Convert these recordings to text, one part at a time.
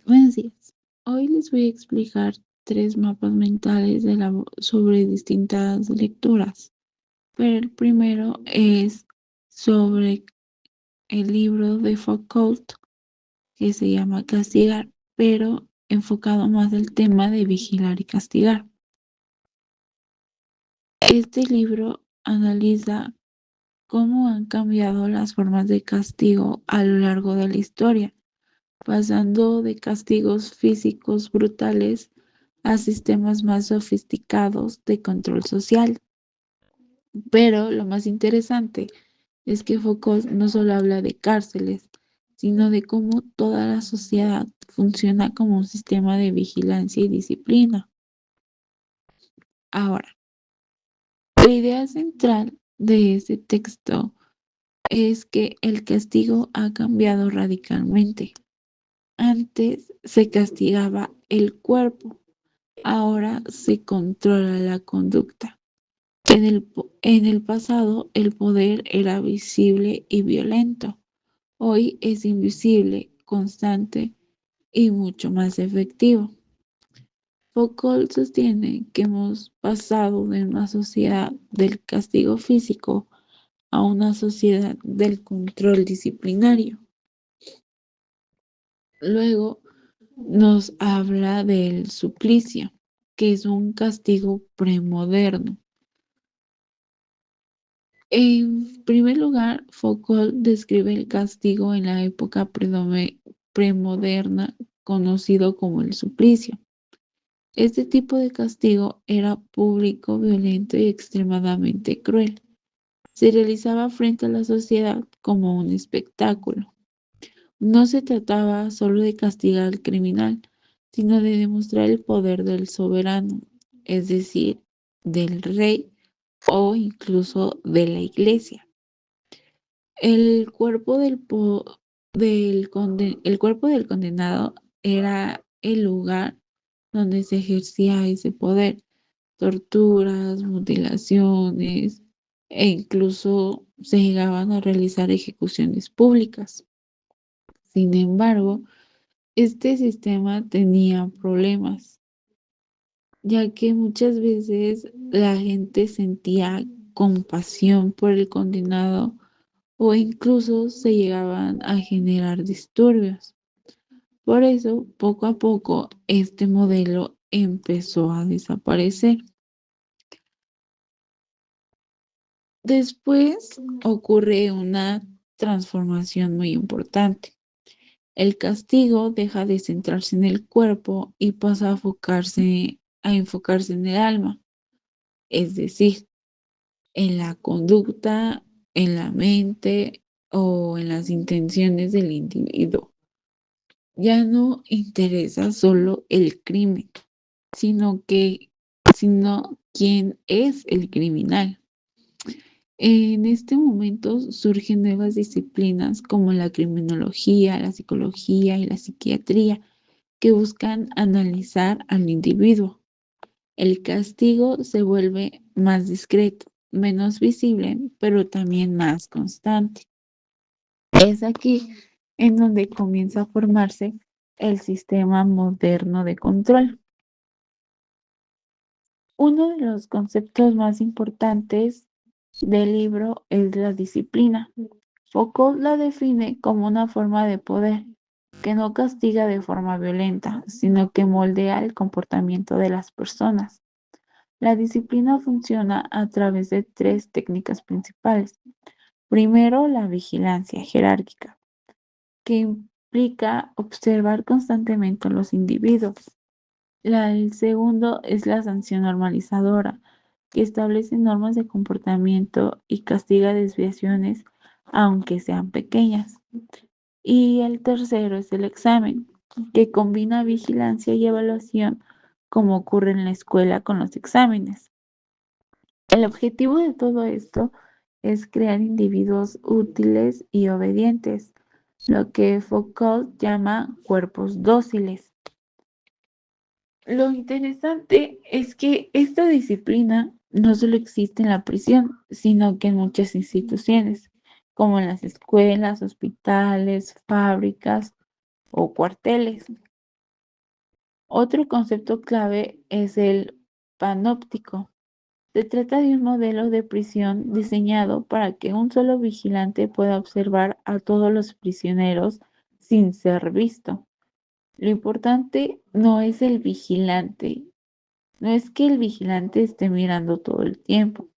Buenos días. Hoy les voy a explicar tres mapas mentales sobre distintas lecturas. Pero el primero es sobre el libro de Foucault que se llama Castigar, pero enfocado más al tema de vigilar y castigar. Este libro analiza cómo han cambiado las formas de castigo a lo largo de la historia, pasando de castigos físicos brutales a sistemas más sofisticados de control social. Pero lo más interesante es que Foucault no solo habla de cárceles, sino de cómo toda la sociedad funciona como un sistema de vigilancia y disciplina. Ahora, la idea central de este texto es que el castigo ha cambiado radicalmente. Antes se castigaba el cuerpo, ahora se controla la conducta. En el pasado el poder era visible y violento. Hoy es invisible, constante y mucho más efectivo. Foucault sostiene que hemos pasado de una sociedad del castigo físico a una sociedad del control disciplinario. Luego nos habla del suplicio, que es un castigo premoderno. En primer lugar, Foucault describe el castigo en la época premoderna, conocido como el suplicio. Este tipo de castigo era público, violento y extremadamente cruel. Se realizaba frente a la sociedad como un espectáculo. No se trataba solo de castigar al criminal, sino de demostrar el poder del soberano, es decir, del rey o incluso de la iglesia. El cuerpo el cuerpo del condenado era el lugar donde se ejercía ese poder. Torturas, mutilaciones e incluso se llegaban a realizar ejecuciones públicas. Sin embargo, este sistema tenía problemas, ya que muchas veces la gente sentía compasión por el condenado o incluso se llegaban a generar disturbios. Por eso, poco a poco, este modelo empezó a desaparecer. Después ocurre una transformación muy importante. El castigo deja de centrarse en el cuerpo y pasa a enfocarse en el alma, es decir, en la conducta, en la mente o en las intenciones del individuo. Ya no interesa solo el crimen, sino sino quién es el criminal. En este momento surgen nuevas disciplinas como la criminología, la psicología y la psiquiatría que buscan analizar al individuo. El castigo se vuelve más discreto, menos visible, pero también más constante. Es aquí en donde comienza a formarse el sistema moderno de control. Uno de los conceptos más importantes del libro es la disciplina. Foucault la define como una forma de poder que no castiga de forma violenta, sino que moldea el comportamiento de las personas. La disciplina funciona a través de tres técnicas principales. Primero, la vigilancia jerárquica, que implica observar constantemente a los individuos. El segundo es la sanción normalizadora, que establece normas de comportamiento y castiga desviaciones, aunque sean pequeñas. Y el tercero es el examen, que combina vigilancia y evaluación, como ocurre en la escuela con los exámenes. El objetivo de todo esto es crear individuos útiles y obedientes, lo que Foucault llama cuerpos dóciles. Lo interesante es que esta disciplina no solo existe en la prisión, sino que en muchas instituciones, como en las escuelas, hospitales, fábricas o cuarteles. Otro concepto clave es el panóptico. Se trata de un modelo de prisión diseñado para que un solo vigilante pueda observar a todos los prisioneros sin ser visto. Lo importante no es el vigilante, no es que el vigilante esté mirando todo el tiempo,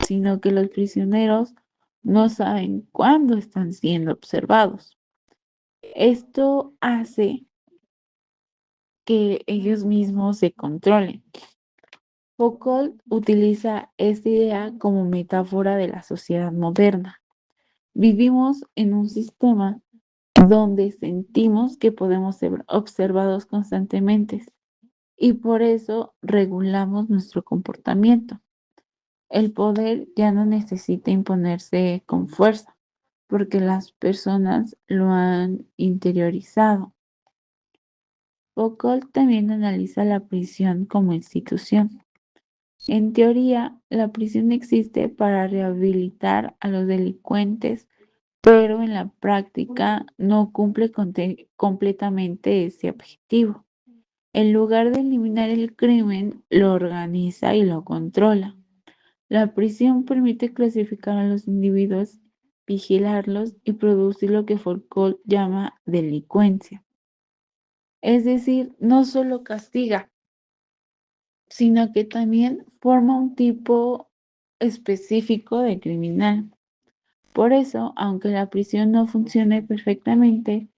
sino que los prisioneros no saben cuándo están siendo observados. Esto hace que ellos mismos se controlen. Foucault utiliza esta idea como metáfora de la sociedad moderna. Vivimos en un sistema donde sentimos que podemos ser observados constantemente y por eso regulamos nuestro comportamiento. El poder ya no necesita imponerse con fuerza, porque las personas lo han interiorizado. Foucault también analiza la prisión como institución. En teoría, la prisión existe para rehabilitar a los delincuentes, pero en la práctica no cumple completamente ese objetivo. En lugar de eliminar el crimen, lo organiza y lo controla. La prisión permite clasificar a los individuos, vigilarlos y producir lo que Foucault llama delincuencia. Es decir, no solo castiga, sino que también forma un tipo específico de criminal. Por eso, aunque la prisión no funcione perfectamente,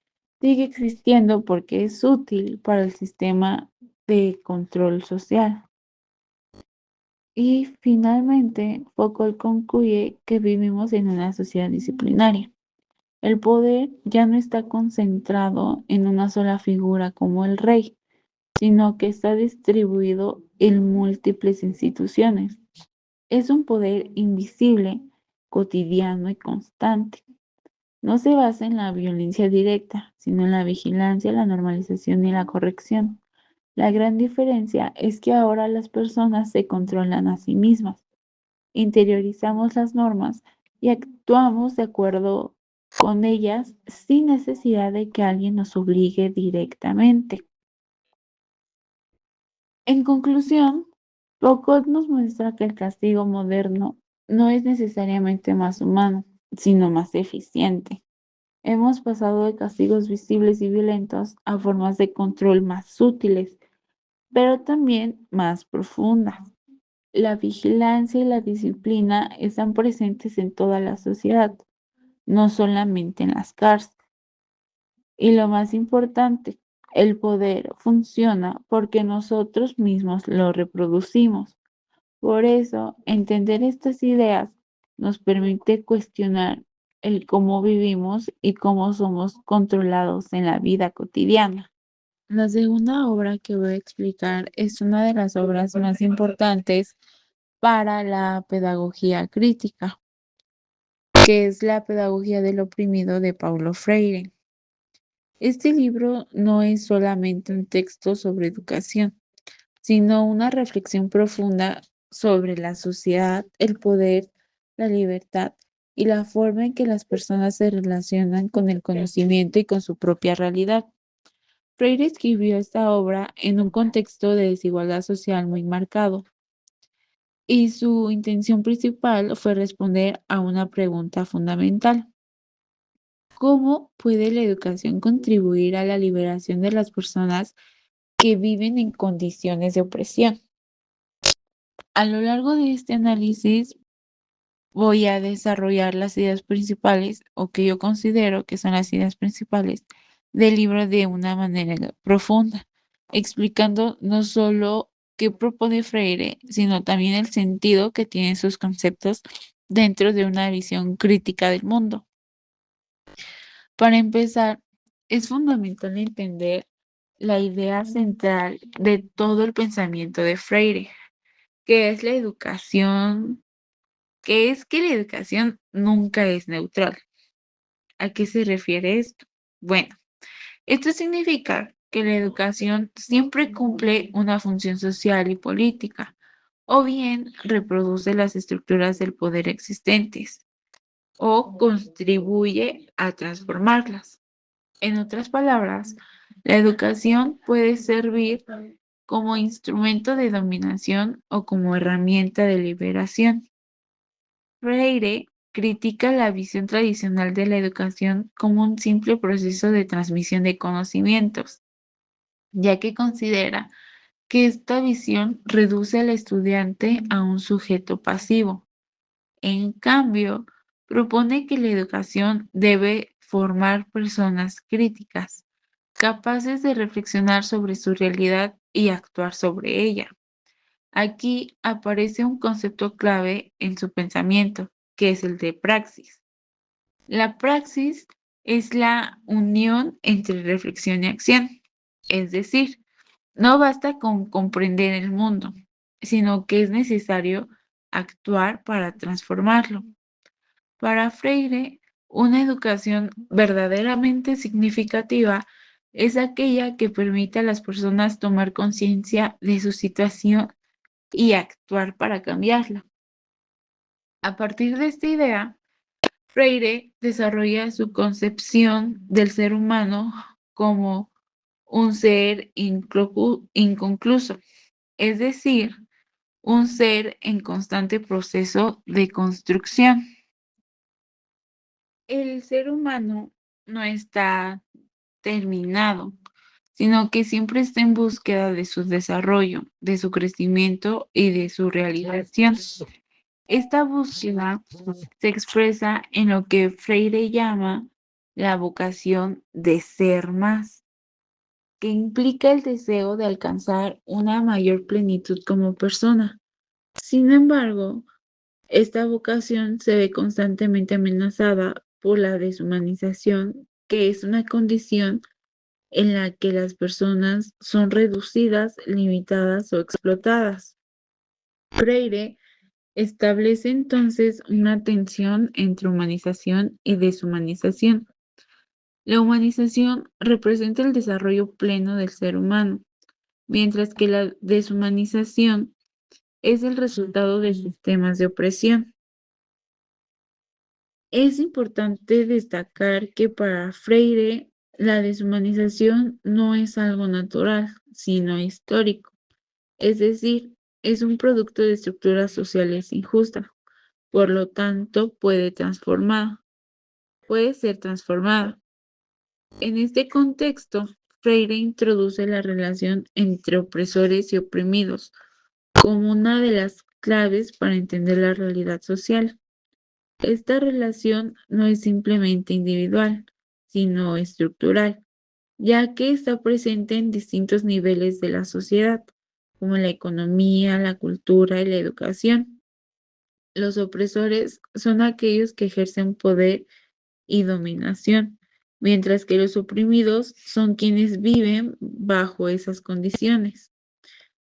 sigue existiendo porque es útil para el sistema de control social. Y finalmente, Foucault concluye que vivimos en una sociedad disciplinaria. El poder ya no está concentrado en una sola figura como el rey, sino que está distribuido en múltiples instituciones. Es un poder invisible, cotidiano y constante. No se basa en la violencia directa, sino en la vigilancia, la normalización y la corrección. La gran diferencia es que ahora las personas se controlan a sí mismas, interiorizamos las normas y actuamos de acuerdo con ellas sin necesidad de que alguien nos obligue directamente. En conclusión, Foucault nos muestra que el castigo moderno no es necesariamente más humano, sino más eficiente. Hemos pasado de castigos visibles y violentos a formas de control más sutiles, pero también más profundas. La vigilancia y la disciplina están presentes en toda la sociedad, no solamente en las cárceles. Y lo más importante, el poder funciona porque nosotros mismos lo reproducimos. Por eso, entender estas ideas nos permite cuestionar el cómo vivimos y cómo somos controlados en la vida cotidiana. La segunda obra que voy a explicar es una de las obras más importantes para la pedagogía crítica, que es La pedagogía del oprimido de Paulo Freire. Este libro no es solamente un texto sobre educación, sino una reflexión profunda sobre la sociedad, el poder, la libertad y la forma en que las personas se relacionan con el conocimiento y con su propia realidad. Freire escribió esta obra en un contexto de desigualdad social muy marcado, y su intención principal fue responder a una pregunta fundamental. ¿Cómo puede la educación contribuir a la liberación de las personas que viven en condiciones de opresión? A lo largo de este análisis voy a desarrollar las ideas principales o que yo considero que son las ideas principales del libro de una manera profunda, explicando no solo qué propone Freire, sino también el sentido que tienen sus conceptos dentro de una visión crítica del mundo. Para empezar, es fundamental entender la idea central de todo el pensamiento de Freire, que es la educación, que es que la educación nunca es neutral. ¿A qué se refiere esto? Bueno, esto significa que la educación siempre cumple una función social y política, o bien reproduce las estructuras del poder existentes, o contribuye a transformarlas. En otras palabras, La educación puede servir como instrumento de dominación o como herramienta de liberación. Freire critica la visión tradicional de la educación como un simple proceso de transmisión de conocimientos, ya que considera que esta visión reduce al estudiante a un sujeto pasivo. En cambio, propone que la educación debe formar personas críticas, capaces de reflexionar sobre su realidad y actuar sobre ella. Aquí aparece un concepto clave en su pensamiento, que es el de praxis. La praxis es la unión entre reflexión y acción, es decir, no basta con comprender el mundo, sino que es necesario actuar para transformarlo. Para Freire, una educación verdaderamente significativa es aquella que permite a las personas tomar conciencia de su situación y actuar para cambiarla. A partir de esta idea, Freire desarrolla su concepción del ser humano como un ser inconcluso, es decir, un ser en constante proceso de construcción. El ser humano no está terminado, sino que siempre está en búsqueda de su desarrollo, de su crecimiento y de su realización. Esta búsqueda se expresa en lo que Freire llama la vocación de ser más, que implica el deseo de alcanzar una mayor plenitud como persona. Sin embargo, esta vocación se ve constantemente amenazada por la deshumanización, que es una condición en la que las personas son reducidas, limitadas o explotadas. Freire establece entonces una tensión entre humanización y deshumanización. La humanización representa el desarrollo pleno del ser humano, mientras que la deshumanización es el resultado de sistemas de opresión. Es importante destacar que para Freire la deshumanización no es algo natural, sino histórico, es decir, es un producto de estructuras sociales injustas, por lo tanto puede ser transformada. En este contexto, Freire introduce la relación entre opresores y oprimidos como una de las claves para entender la realidad social. Esta relación no es simplemente individual, sino estructural, ya que está presente en distintos niveles de la sociedad, como la economía, la cultura y la educación. Los opresores son aquellos que ejercen poder y dominación, mientras que los oprimidos son quienes viven bajo esas condiciones.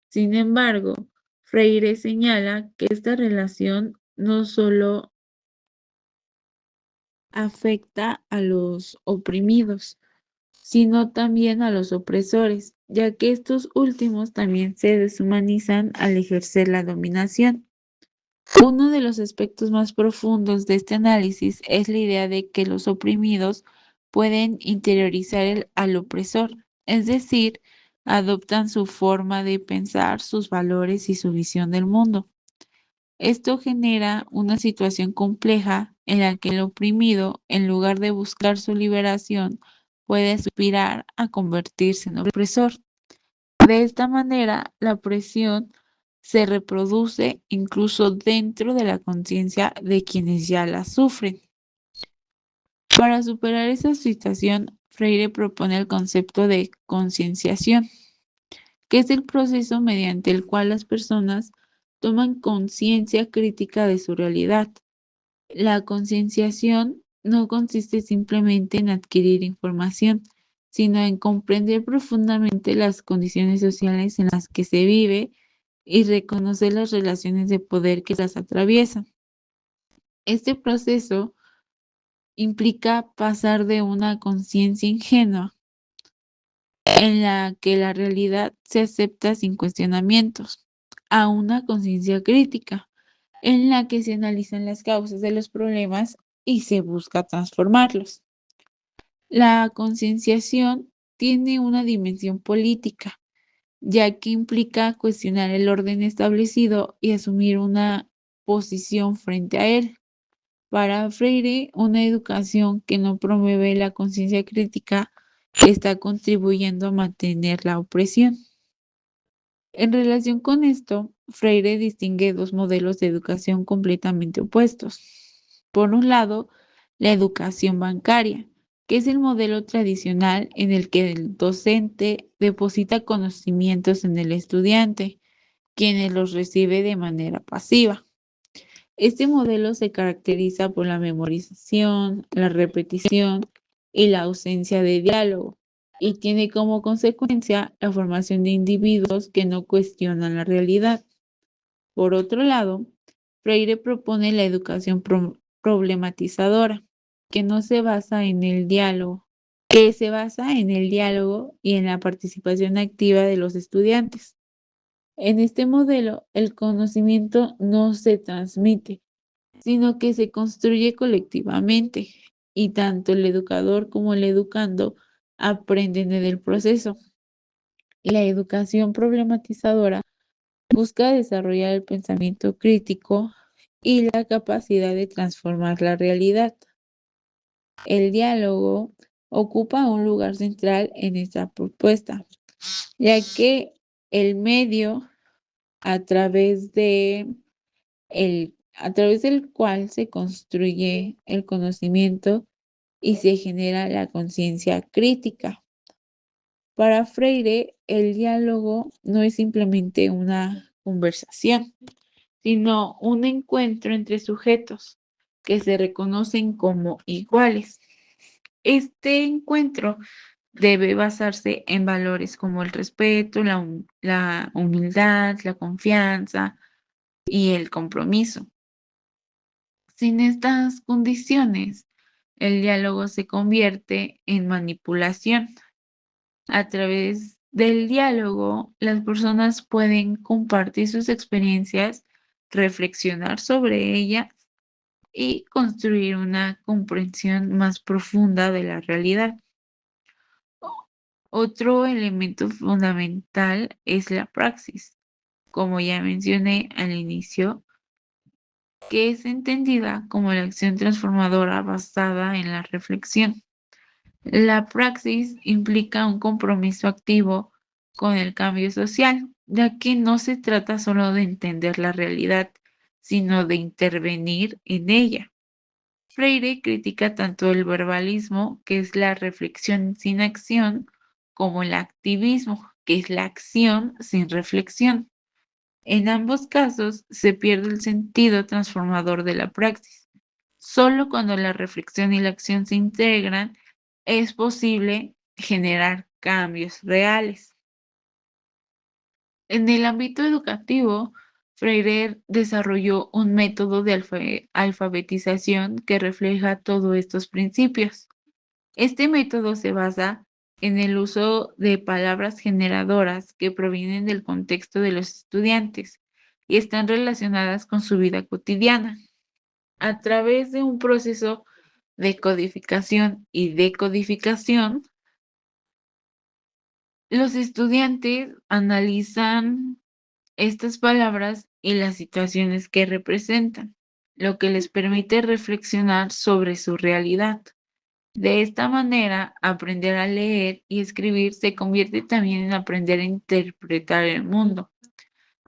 Sin embargo, Freire señala que esta relación no solo afecta a los oprimidos, sino también a los opresores, ya que estos últimos también se deshumanizan al ejercer la dominación. Uno de los aspectos más profundos de este análisis es la idea de que los oprimidos pueden interiorizar al opresor, es decir, adoptan su forma de pensar, sus valores y su visión del mundo. Esto genera una situación compleja en la que el oprimido, en lugar de buscar su liberación, puede aspirar a convertirse en opresor. De esta manera, la opresión se reproduce incluso dentro de la conciencia de quienes ya la sufren. Para superar esa situación, Freire propone el concepto de concienciación, que es el proceso mediante el cual las personas toman conciencia crítica de su realidad. La concienciación no consiste simplemente en adquirir información, sino en comprender profundamente las condiciones sociales en las que se vive y reconocer las relaciones de poder que las atraviesan. Este proceso implica pasar de una conciencia ingenua en la que la realidad se acepta sin cuestionamientos, a una conciencia crítica en la que se analizan las causas de los problemas y se busca transformarlos. La concienciación tiene una dimensión política, ya que implica cuestionar el orden establecido y asumir una posición frente a él. Para Freire, una educación que no promueve la conciencia crítica está contribuyendo a mantener la opresión. En relación con esto, Freire distingue dos modelos de educación completamente opuestos. Por un lado, la educación bancaria, que es el modelo tradicional en el que el docente deposita conocimientos en el estudiante, quien los recibe de manera pasiva. Este modelo se caracteriza por la memorización, la repetición y la ausencia de diálogo, y tiene como consecuencia la formación de individuos que no cuestionan la realidad. Por otro lado, Freire propone la educación problematizadora, que no se basa en el diálogo, que se basa en el diálogo y en la participación activa de los estudiantes. En este modelo, el conocimiento no se transmite, sino que se construye colectivamente, y tanto el educador como el educando aprenden en el proceso. La educación problematizadora busca desarrollar el pensamiento crítico y la capacidad de transformar la realidad. El diálogo ocupa un lugar central en esta propuesta, ya que el medio a través a través del cual se construye el conocimiento y se genera la conciencia crítica. Para Freire, el diálogo no es simplemente una conversación, sino un encuentro entre sujetos que se reconocen como iguales. Este encuentro debe basarse en valores como el respeto, la humildad, la confianza y el compromiso. Sin estas condiciones, el diálogo se convierte en manipulación. A través del diálogo, las personas pueden compartir sus experiencias, reflexionar sobre ellas y construir una comprensión más profunda de la realidad. Otro elemento fundamental es la praxis, como ya mencioné al inicio, que es entendida como la acción transformadora basada en la reflexión. La praxis implica un compromiso activo con el cambio social, ya que no se trata solo de entender la realidad, sino de intervenir en ella. Freire critica tanto el verbalismo, que es la reflexión sin acción, como el activismo, que es la acción sin reflexión. En ambos casos se pierde el sentido transformador de la praxis. Solo cuando la reflexión y la acción se integran es posible generar cambios reales. En el ámbito educativo, Freire desarrolló un método de alfabetización que refleja todos estos principios. Este método se basa en el uso de palabras generadoras que provienen del contexto de los estudiantes y están relacionadas con su vida cotidiana. A través de un proceso de codificación y decodificación, los estudiantes analizan estas palabras y las situaciones que representan, lo que les permite reflexionar sobre su realidad. De esta manera, aprender a leer y escribir se convierte también en aprender a interpretar el mundo.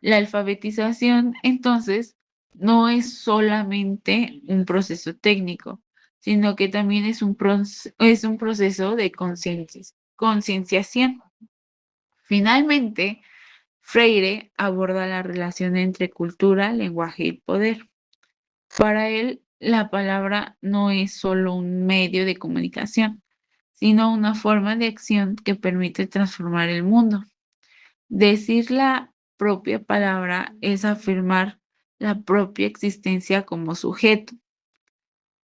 La alfabetización, entonces, no es solamente un proceso técnico, sino que también es un proceso de concienciación. Finalmente, Freire aborda la relación entre cultura, lenguaje y poder. Para él, la palabra no es solo un medio de comunicación, sino una forma de acción que permite transformar el mundo. Decir la propia palabra es afirmar la propia existencia como sujeto.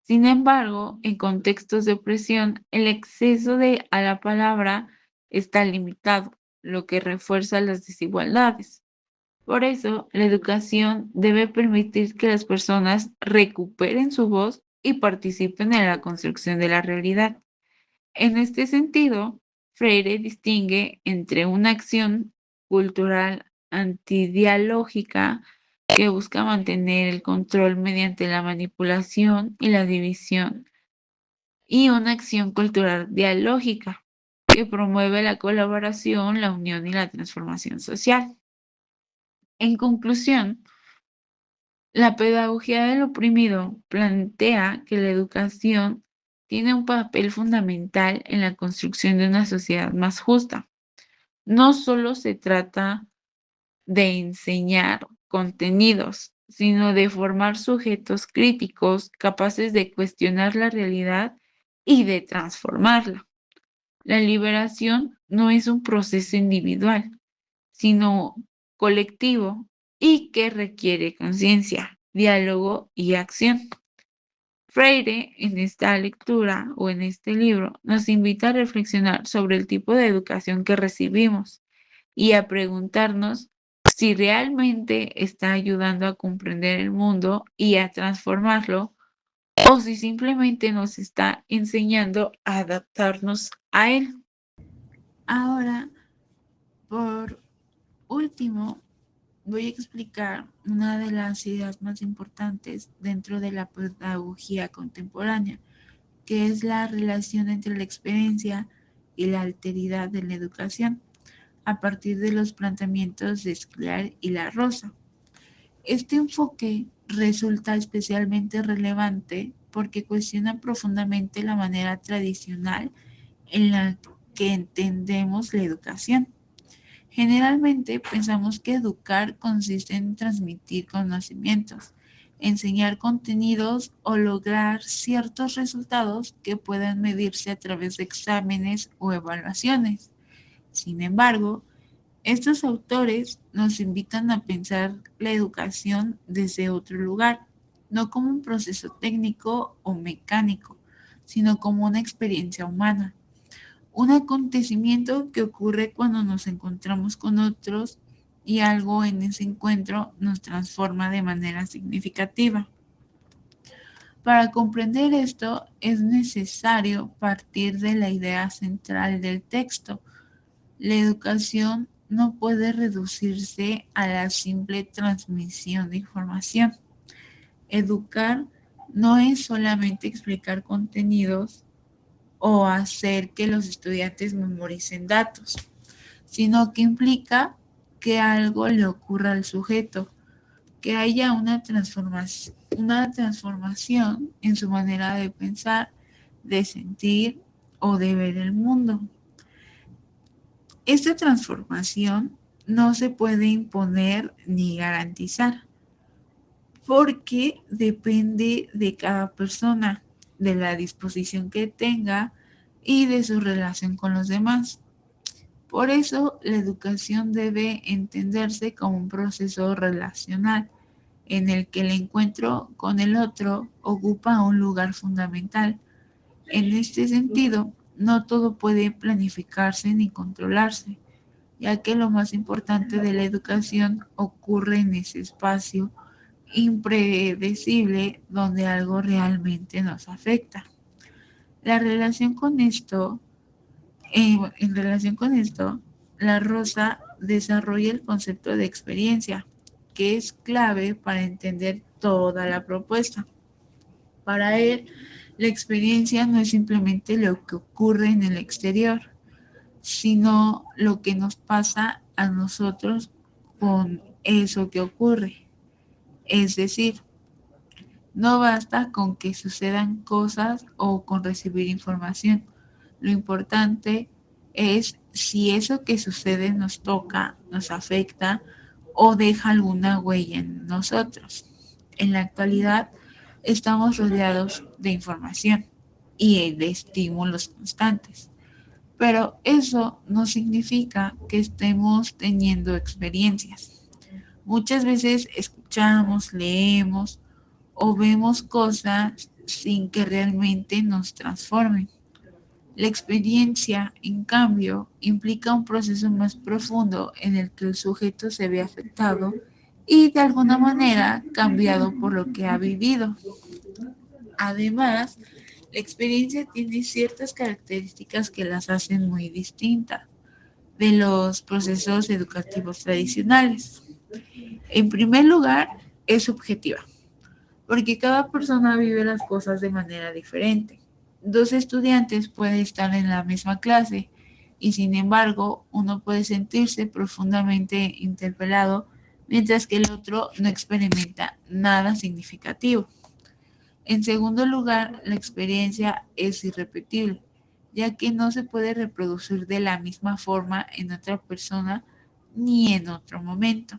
Sin embargo, en contextos de opresión, el exceso a la palabra está limitado, lo que refuerza las desigualdades. Por eso, la educación debe permitir que las personas recuperen su voz y participen en la construcción de la realidad. En este sentido, Freire distingue entre una acción cultural antidialógica que busca mantener el control mediante la manipulación y la división, y una acción cultural dialógica que promueve la colaboración, la unión y la transformación social. En conclusión, la pedagogía del oprimido plantea que la educación tiene un papel fundamental en la construcción de una sociedad más justa. No solo se trata de enseñar contenidos, sino de formar sujetos críticos capaces de cuestionar la realidad y de transformarla. La liberación no es un proceso individual, sino colectivo y que requiere conciencia, diálogo y acción. Freire, en esta lectura o en este libro, nos invita a reflexionar sobre el tipo de educación que recibimos y a preguntarnos si realmente está ayudando a comprender el mundo y a transformarlo, o si simplemente nos está enseñando a adaptarnos a él. Ahora, por último, voy a explicar una de las ideas más importantes dentro de la pedagogía contemporánea, que es la relación entre la experiencia y la alteridad de la educación, a partir de los planteamientos de Scliar y La Rosa. Este enfoque resulta especialmente relevante porque cuestiona profundamente la manera tradicional en la que entendemos la educación. Generalmente pensamos que educar consiste en transmitir conocimientos, enseñar contenidos o lograr ciertos resultados que puedan medirse a través de exámenes o evaluaciones. Sin embargo, estos autores nos invitan a pensar la educación desde otro lugar, no como un proceso técnico o mecánico, sino como una experiencia humana, un acontecimiento que ocurre cuando nos encontramos con otros y algo en ese encuentro nos transforma de manera significativa. Para comprender esto es necesario partir de la idea central del texto. La educación no puede reducirse a la simple transmisión de información. Educar no es solamente explicar contenidos o hacer que los estudiantes memoricen datos, sino que implica que algo le ocurra al sujeto, que haya una transformación en su manera de pensar, de sentir o de ver el mundo. Esta transformación no se puede imponer ni garantizar, porque depende de cada persona, de la disposición que tenga y de su relación con los demás. Por eso, la educación debe entenderse como un proceso relacional en el que el encuentro con el otro ocupa un lugar fundamental. En este sentido, no todo puede planificarse ni controlarse, ya que lo más importante de la educación ocurre en ese espacio impredecible donde algo realmente nos afecta. La relación con esto, en relación con esto, La Rosa desarrolla el concepto de experiencia, que es clave para entender toda la propuesta. Para él, la experiencia no es simplemente lo que ocurre en el exterior, sino lo que nos pasa a nosotros con eso que ocurre. Es decir, no basta con que sucedan cosas o con recibir información. Lo importante es si eso que sucede nos toca, nos afecta o deja alguna huella en nosotros. En la actualidad estamos rodeados de información y de estímulos constantes, pero eso no significa que estemos teniendo experiencias. Muchas veces escuchamos, leemos o vemos cosas sin que realmente nos transformen. La experiencia, en cambio, implica un proceso más profundo en el que el sujeto se ve afectado y de alguna manera cambiado por lo que ha vivido. Además, La experiencia tiene ciertas características que las hacen muy distintas de los procesos educativos tradicionales. En primer lugar, es subjetiva, porque cada persona vive las cosas de manera diferente. Dos estudiantes pueden estar en la misma clase y sin embargo uno puede sentirse profundamente interpelado mientras que el otro no experimenta nada significativo. En segundo lugar, la experiencia es irrepetible, ya que no se puede reproducir de la misma forma en otra persona ni en otro momento.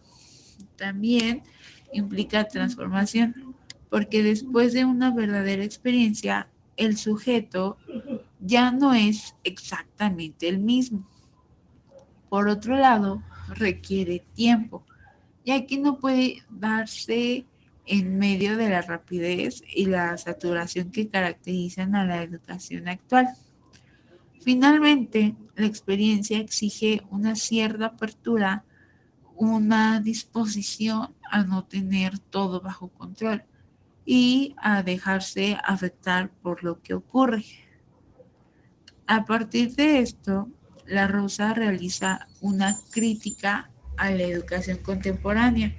También implica transformación, porque después de una verdadera experiencia, el sujeto ya no es exactamente el mismo. Por otro lado, requiere tiempo, ya que no puede darse en medio de la rapidez y la saturación que caracterizan a la educación actual. Finalmente, la experiencia exige una cierta apertura, una disposición a no tener todo bajo control y a dejarse afectar por lo que ocurre. A partir de esto, La Rosa realiza una crítica a la educación contemporánea,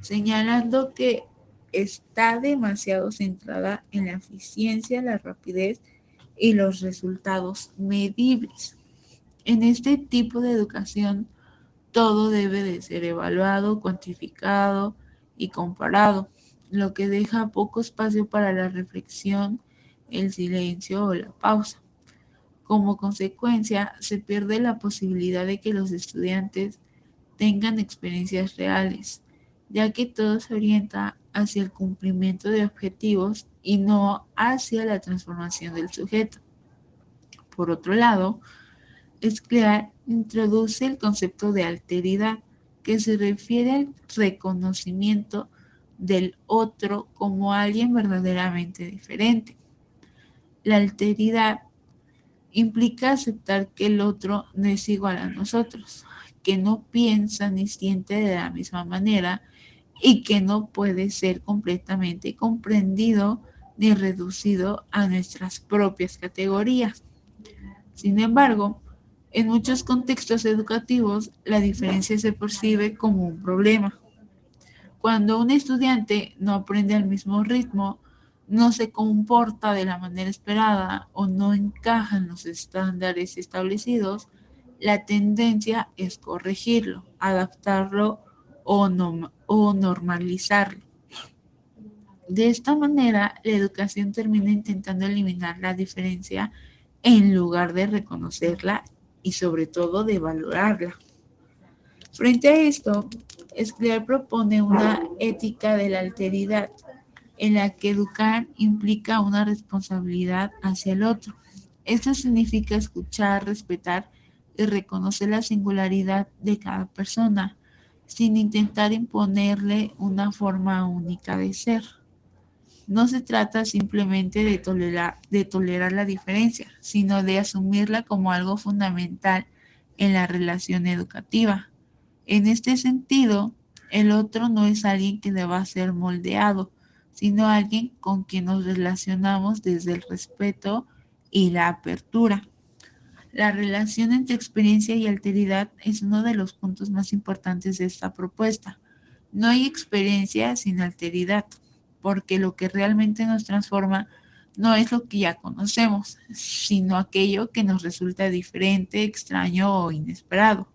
señalando que está demasiado centrada en la eficiencia, la rapidez y los resultados medibles. En este tipo de educación, todo debe de ser evaluado, cuantificado y comparado, lo que deja poco espacio para la reflexión, el silencio o la pausa. Como consecuencia, se pierde la posibilidad de que los estudiantes tengan experiencias reales, ya que todo se orienta hacia el cumplimiento de objetivos y no hacia la transformación del sujeto. Por otro lado, Esclar introduce el concepto de alteridad, que se refiere al reconocimiento del otro como alguien verdaderamente diferente. La alteridad implica aceptar que el otro no es igual a nosotros, que no piensa ni siente de la misma manera y que no puede ser completamente comprendido ni reducido a nuestras propias categorías. Sin embargo, en muchos contextos educativos, la diferencia se percibe como un problema. Cuando un estudiante no aprende al mismo ritmo, no se comporta de la manera esperada o no encaja en los estándares establecidos, la tendencia es corregirlo, adaptarlo o normalizarlo. De esta manera, la educación termina intentando eliminar la diferencia en lugar de reconocerla y sobre todo de valorarla. Frente a esto, Escler propone una ética de la alteridad, en la que educar implica una responsabilidad hacia el otro. Esto significa escuchar, respetar y reconocer la singularidad de cada persona, sin intentar imponerle una forma única de ser. No se trata simplemente de tolerar la diferencia, sino de asumirla como algo fundamental en la relación educativa. En este sentido, el otro no es alguien que deba ser moldeado, sino alguien con quien nos relacionamos desde el respeto y la apertura. La relación entre experiencia y alteridad es uno de los puntos más importantes de esta propuesta. No hay experiencia sin alteridad, porque lo que realmente nos transforma no es lo que ya conocemos, sino aquello que nos resulta diferente, extraño o inesperado.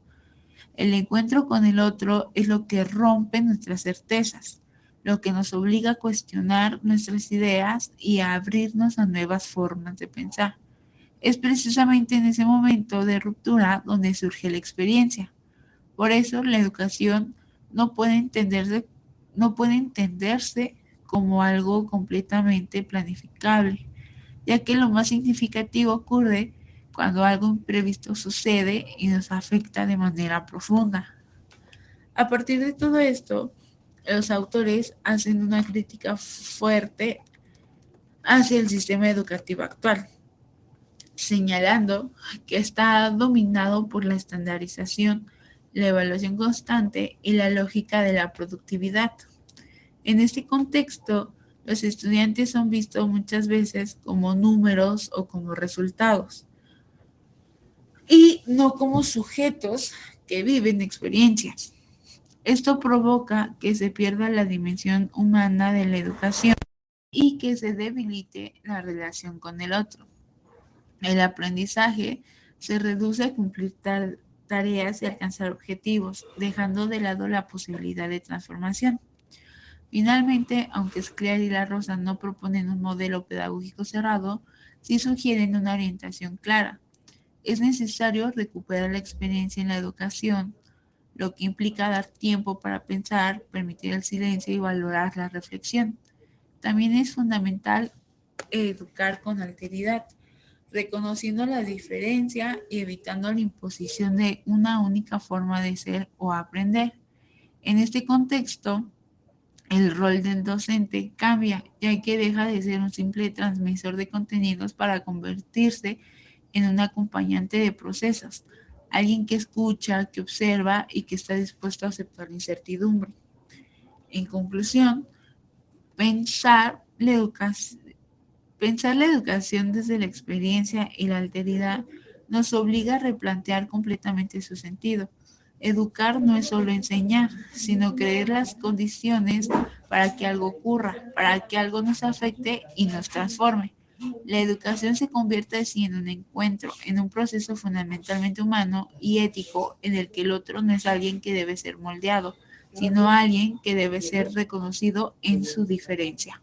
El encuentro con el otro es lo que rompe nuestras certezas, lo que nos obliga a cuestionar nuestras ideas y a abrirnos a nuevas formas de pensar. Es precisamente en ese momento de ruptura donde surge la experiencia. Por eso la educación no puede entenderse, no puede entenderse como algo completamente planificable, ya que lo más significativo ocurre cuando algo imprevisto sucede y nos afecta de manera profunda. A partir de todo esto, los autores hacen una crítica fuerte hacia el sistema educativo actual, señalando que está dominado por la estandarización, la evaluación constante y la lógica de la productividad. En este contexto, Los estudiantes son vistos muchas veces como números o como resultados y no como sujetos que viven experiencias. Esto provoca que se pierda la dimensión humana de la educación y que se debilite la relación con el otro. El aprendizaje se reduce a cumplir tareas y alcanzar objetivos, dejando de lado la posibilidad de transformación. Finalmente, aunque Scler y La Rosa no proponen un modelo pedagógico cerrado, sí sugieren una orientación clara. Es necesario recuperar la experiencia en la educación, lo que implica dar tiempo para pensar, permitir el silencio y valorar la reflexión. También es fundamental educar con alteridad, reconociendo la diferencia y evitando la imposición de una única forma de ser o aprender. En este contexto, el rol del docente cambia, ya que deja de ser un simple transmisor de contenidos para convertirse en un acompañante de procesos, alguien que escucha, que observa y que está dispuesto a aceptar la incertidumbre. En conclusión, pensar la educación Pensar la educación desde la experiencia y la alteridad nos obliga a replantear completamente su sentido. Educar no es solo enseñar, sino crear las condiciones para que algo ocurra, para que algo nos afecte y nos transforme. La educación se convierte así en un encuentro, en un proceso fundamentalmente humano y ético en el que el otro no es alguien que debe ser moldeado, sino alguien que debe ser reconocido en su diferencia.